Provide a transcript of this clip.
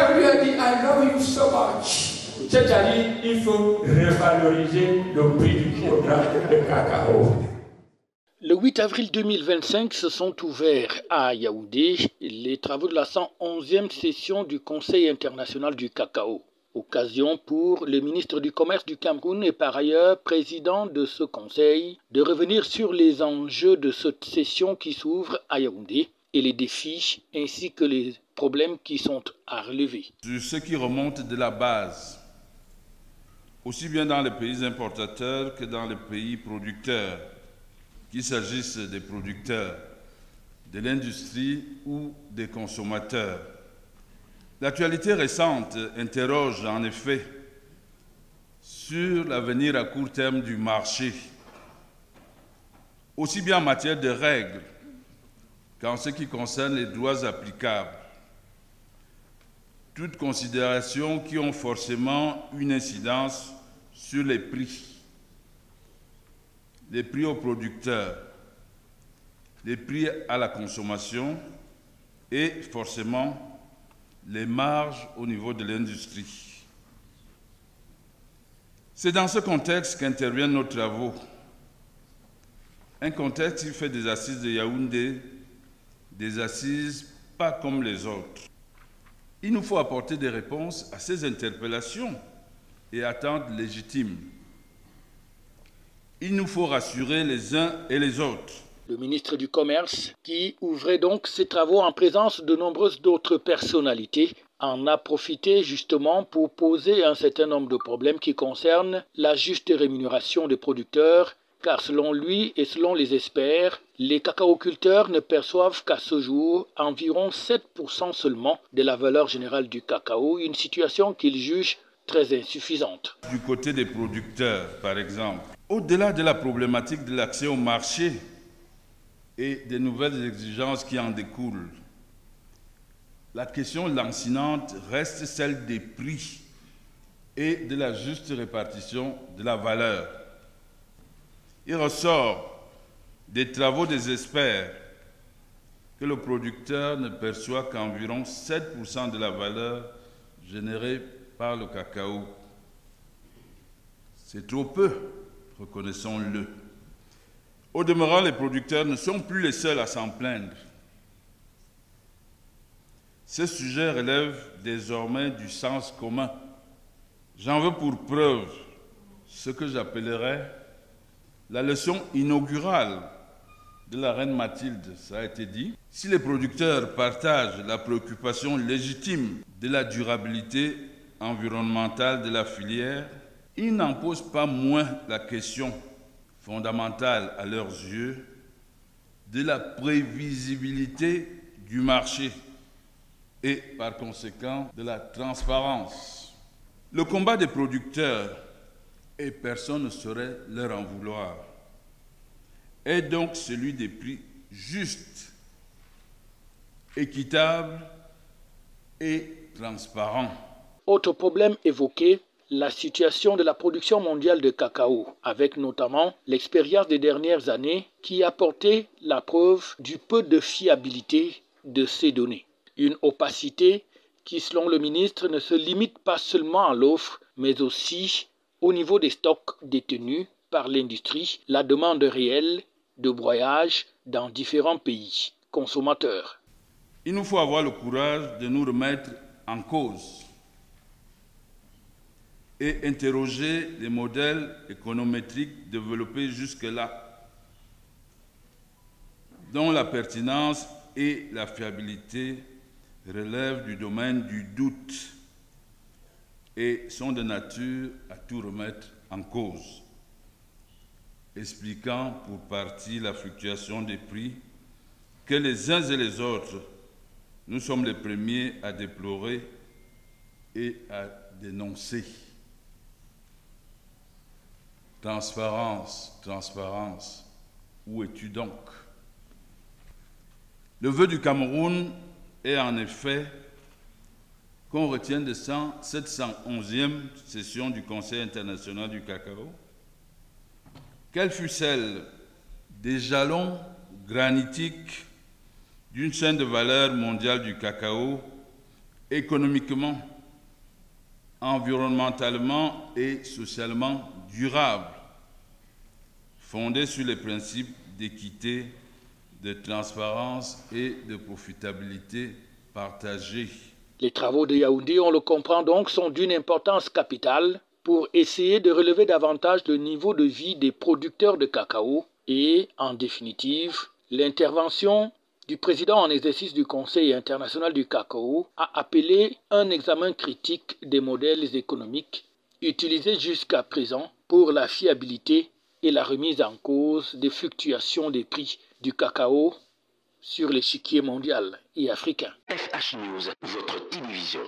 quelqu'un lui a dit I love you so much. C'est-à-dire, il faut revaloriser le prix du kilogramme de cacao. Le 8 avril 2025 se sont ouverts à Yaoundé les travaux de la 111e session du Conseil international du cacao. Occasion pour le ministre du Commerce du Cameroun et par ailleurs président de ce conseil de revenir sur les enjeux de cette session qui s'ouvre à Yaoundé et les défis ainsi que les problèmes qui sont à relever. Sur ce qui remonte de la base, aussi bien dans les pays importateurs que dans les pays producteurs, qu'il s'agisse des producteurs, de l'industrie ou des consommateurs. L'actualité récente interroge en effet sur l'avenir à court terme du marché, aussi bien en matière de règles qu'en ce qui concerne les droits applicables. Toutes considérations qui ont forcément une incidence sur les prix aux producteurs, les prix à la consommation et forcément les marges au niveau de l'industrie. C'est dans ce contexte qu'interviennent nos travaux. Un contexte qui fait des assises de Yaoundé, des assises pas comme les autres. Il nous faut apporter des réponses à ces interpellations et attentes légitimes. Il nous faut rassurer les uns et les autres. Le ministre du Commerce, qui ouvrait donc ses travaux en présence de nombreuses d'autres personnalités, en a profité justement pour poser un certain nombre de problèmes qui concernent la juste rémunération des producteurs, car selon lui et selon les experts, les cacaoculteurs ne perçoivent qu'à ce jour environ 7% seulement de la valeur générale du cacao, une situation qu'il juge très insuffisante. Du côté des producteurs, par exemple, au-delà de la problématique de l'accès au marché et des nouvelles exigences qui en découlent, la question lancinante reste celle des prix et de la juste répartition de la valeur. Il ressort des travaux des experts que le producteur ne perçoit qu'environ 7% de la valeur générée par le cacao. C'est trop peu, reconnaissons-le. Au demeurant, les producteurs ne sont plus les seuls à s'en plaindre. Ce sujet relève désormais du sens commun. J'en veux pour preuve ce que j'appellerais la leçon inaugurale de la reine Mathilde, ça a été dit. Si les producteurs partagent la préoccupation légitime de la durabilité environnementale de la filière, ils n'en posent pas moins la question fondamentale à leurs yeux de la prévisibilité du marché et par conséquent de la transparence. Le combat des producteurs, et personne ne saurait leur en vouloir, est donc celui des prix justes, équitables et transparents. Autre problème évoqué, la situation de la production mondiale de cacao, avec notamment l'expérience des dernières années qui a apporté la preuve du peu de fiabilité de ces données. Une opacité qui, selon le ministre, ne se limite pas seulement à l'offre, mais aussi au niveau des stocks détenus par l'industrie, la demande réelle de broyage dans différents pays consommateurs. Il nous faut avoir le courage de nous remettre en cause et interroger les modèles économétriques développés jusque-là, dont la pertinence et la fiabilité relèvent du domaine du doute et sont de nature à tout remettre en cause, expliquant pour partie la fluctuation des prix que les uns et les autres, nous sommes les premiers à déplorer et à dénoncer. Transparence, transparence, où es-tu donc? Le vœu du Cameroun est en effet qu'on retienne de cette 111e session du Conseil international du cacao, quelle fut celle des jalons granitiques d'une chaîne de valeur mondiale du cacao économiquement, environnementalement et socialement durable, fondé sur les principes d'équité, de transparence et de profitabilité partagée. Les travaux de Yaoundé, on le comprend donc, sont d'une importance capitale pour essayer de relever davantage le niveau de vie des producteurs de cacao et, en définitive, l'intervention du président en exercice du Conseil international du cacao a appelé un examen critique des modèles économiques utilisés jusqu'à présent pour la fiabilité et la remise en cause des fluctuations des prix du cacao sur l'échiquier mondial et africain. FH News, votre télévision.